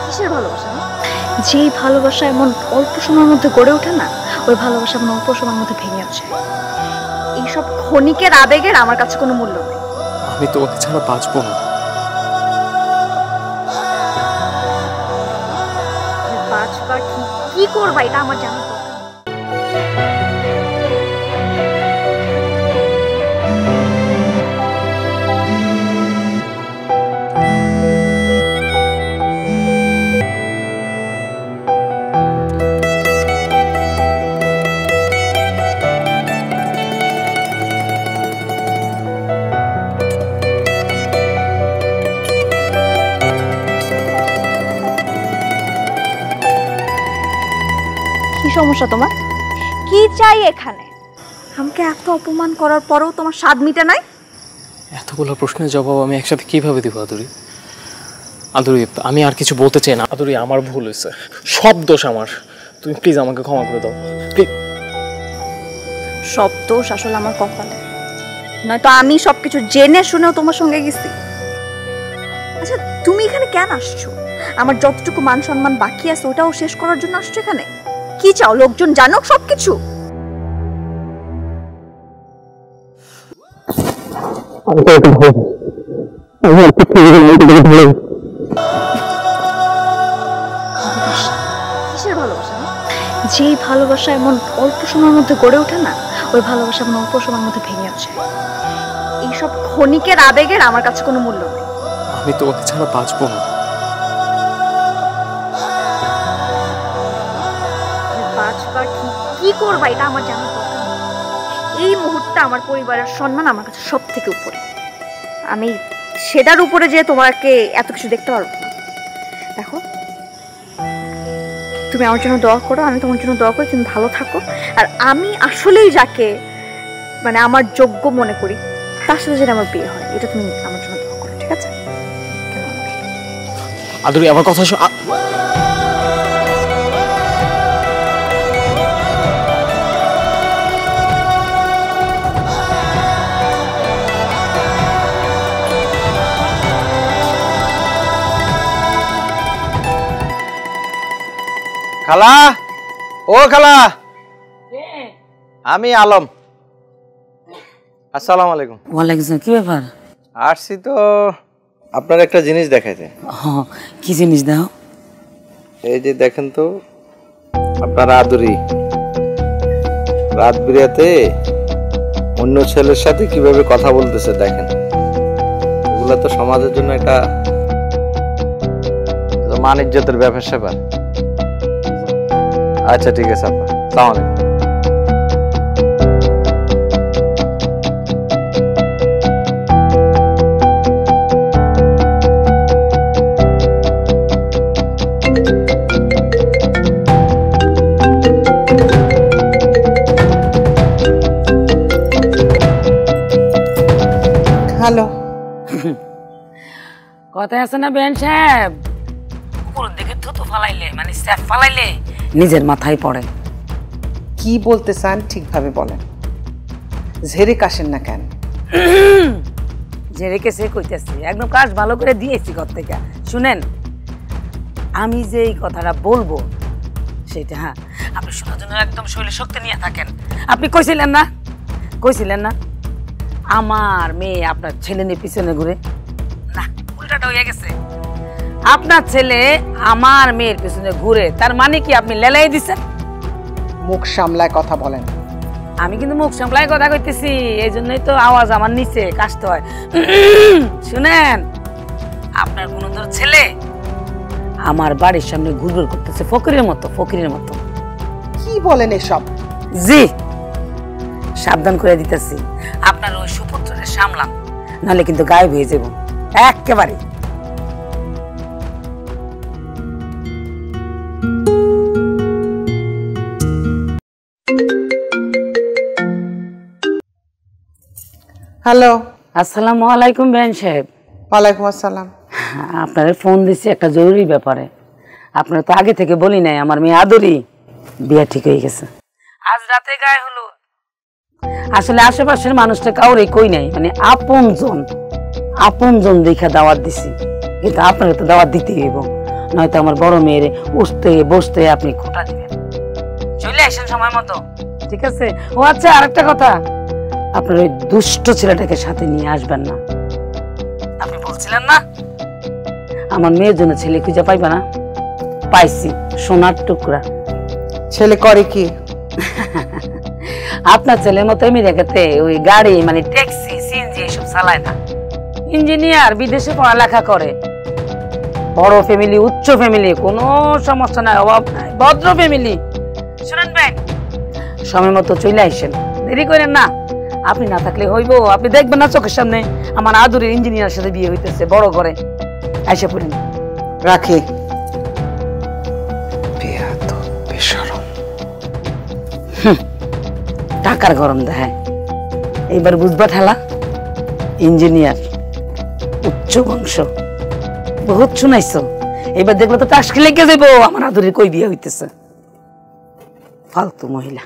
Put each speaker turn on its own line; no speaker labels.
কিসের ভালোবাসা? যেই ভালোবাসা এমন অল্প সময়ের মধ্যে গড়ে ওঠে না, ওই ভালোবাসা এমন অল্প সময়ের মধ্যে ভেঙে আছে। এইসব ক্ষণিকের আবেগের আমার কাছে কোনো মূল্য নেই।
আমি তোমাকে ছাড়া বাঁচবো না।
বাঁচবা কি করবা এটা আমার জানা দরকার। কি সমস্যা তোমার? কি চাই এখানে? আমাকে এত অপমান করার পরেও তোমার স্বাদ মিটে নাই?
এতগুলো প্রশ্নের জবাব আমি একসাথে কিভাবে দিব আদুরি? আদুরি, আমি আর কিছু বলতে চাই না। আদুরি, আমার ভুল হয়েছে, সব দোষ আমার। তুমি প্লিজ আমাকে ক্ষমা করে দাও প্লিজ।
সব দোষ আসলে আমার কপালে, নয়তো আমি সবকিছু জেনে শুনেও তোমার সঙ্গে গেছি। আচ্ছা, তুমি এখানে কেন আসছো? আমার যতটুকু মান সম্মান বাকি আছে ওটাও শেষ করার জন্য আসছো এখানে? কি চাও লোকজন জানুক সবকিছু? কিসের ভালোবাসা? যেই ভালোবাসা এমন অল্প সময়ের মধ্যে গড়ে ওঠে না, ওই ভালোবাসা এমন অল্প সময়ের মধ্যে ভেঙে আছে। এইসব ক্ষণিকের আবেগের আমার কাছে কোনো মূল্য নেই।
আমি তোমাকে ছাড়া বাঁচবো না।
বাঁচবা কি করবা এটা আমার জানা দরকার। এই মুহূর্তে আমার পরিবারের সম্মান আমার কাছে সব থেকে উপরে। আমি সেটার উপরে যে তোমাকে এত কিছু দেখতে পারবো না। দেখো, তুমি আমার জন্য দোয়া করো, আমি তোমার জন্য দোয়া করি তুমি ভালো থাকো। আর আমি আসলেই যাকে মানে আমার যোগ্য মনে করি তার সাথে যেন আমার বিয়ে হয়, এটা তুমি আমার জন্য দোয়া করো, ঠিক আছে?
আদুরি, আমার কথা শোনো।
খালা, ও খালা, আমি আলম। আসসালামু আলাইকুম।
ওয়ালাইকুম আসসালাম। কি ব্যাপার?
আসছি তো আপনার একটা জিনিস দেখাইতে।
কি জিনিস দাও?
এই যে দেখেন তো, আপনার আদুরি রাত বিরাতে অন্য ছেলের সাথে কিভাবে কথা বলতেছে দেখেন। এগুলো তো সমাজের জন্য একটা মান ইজ্জতের ব্যাপার স্যাপার। আচ্ছা ঠিক আছে আপা, আসসালামু আলাইকুম।
হ্যালো। কথা আছে না বেন সাহেব, উপর দিকে থুতু ফালাইলে মানে স্যাপ ফালাইলে নিজের মাথায় পড়ে।
কি বলতে চান ঠিকভাবে বলেন, ঝেড়ে কাশেন না কেন?
ঝেড়ে কেসে কইতেছি, একদম কাজ ভালো করে দিয়েছি ঘর থেকে। শুনেন, আমি যে এই কথাটা বলবো সেটা আপনি শোনার জন্য একদম শরীরে শক্তি নিয়ে থাকেন। আপনি কইছিলেন না আমার মেয়ে আপনার ছেলে নিয়ে পিছনে ঘুরে? না, উল্টাটা হয়ে গেছে। আপনার ছেলে আমার মেয়ের পিছনে ঘুরে, তার মানে কি আপনি লেলাই দিছেন?
মুখ সামলায় কথা বলেন।
আমি কিন্তু মুখ সামলায় কথা কইতেছি, এই জন্যই তো আওয়াজ আমার নিচে কাশতে হয়। শুনেন, আপনার গুণধর ছেলে আমার বাড়ির সামনে ঘুরঘুর করতেছে ফকিরের মতো।
কি বলেন এসব?
জি, সাবধান করে দিতেছি, আপনার ওই সুপুত্রের সামলান, নাহলে কিন্তু গায়েব হয়ে যাব একেবারে।
হ্যালো।
আসসালামু আলাইকুম বেন সাহেব।
ওয়ালাইকুম আসসালাম।
আপনার ফোন দিচ্ছি একটা জরুরি ব্যাপারে। আপনার তো আগে থেকে বলি নাই, আমার মেয়ে আদুরি বিয়ে ঠিক হয়ে গেছে। আজ রাতে গায়ে হলো। আসলে আশেপাশের মানুষটা কাউরে কই নাই, মানে আপনজন আপনজন দেখা দাওয়াত দিছি, কিন্তু আপনাকে তো দাওয়াত দিতেই হইব, নয়তো আমার বড় মেয়ের উঠতে বসতে আপনি খোটা দিবেন। চলে আসেন সময় মতো, ঠিক আছে? ও আচ্ছা, আরেকটা কথা, আপনার ওই দুষ্ট ছেলেটাকে সাথে নিয়ে আসবেন না। আপনি বলছিলেন না আমার মেয়ের জন্য ছেলে খুঁজে পাইবা না? পাইছি, সোনার টুকরা।
ছেলে করে কি?
আপনার ছেলের মতো আমেরিকাতে ওই গাড়ি মানে ট্যাক্সি সিএনজি এসব চালায় না, ইঞ্জিনিয়ার, বিদেশে পড়ালেখা করে, বড় ফ্যামিলি, উচ্চ ফ্যামিলি, কোনো সমস্যা নাই, অভাব নাই, ভদ্র ফ্যামিলি। শুনেন ভাই, সময় মতো চলে আসেন, দেরি করেন না। আপনি না থাকলে হইব? আপনি দেখবেন না চোখের সামনে আমার আদুরের ইঞ্জিনিয়ার সাথে বিয়ে হইতেছে বড় করে। আইসা পড়েন।
রাখি।
টাকার গরম দেয়, এইবার বুঝবা ঠেলা। ইঞ্জিনিয়ার, উচ্চ বংশ, বহুত শুনাইছো, এবার দেখলো তো টাস খেলে কে যাবো আমার আদুরের কই বিয়ে হইতেছে। ফালতু মহিলা।